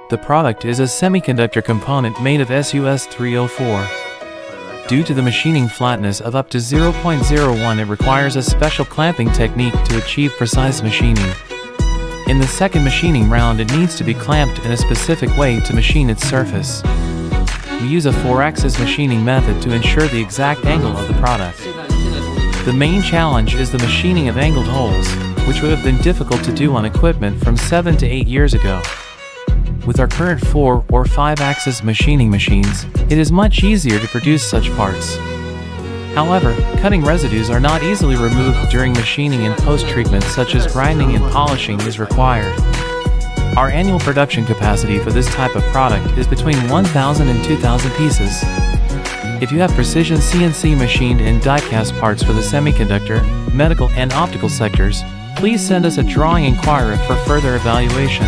The product is a semiconductor component made of SUS304. Due to the machining flatness of up to 0.01, it requires a special clamping technique to achieve precise machining. In the second machining round, it needs to be clamped in a specific way to machine its surface. We use a 4-axis machining method to ensure the exact angle of the product. The main challenge is the machining of angled holes, which would have been difficult to do on equipment from 7 to 8 years ago. With our current 4 or 5-axis machining machines, it is much easier to produce such parts. However, cutting residues are not easily removed during machining, and post-treatment such as grinding and polishing is required. Our annual production capacity for this type of product is between 1,000 and 2,000 pieces. If you have precision CNC machined and die-cast parts for the semiconductor, medical and optical sectors, please send us a drawing inquiry for further evaluation.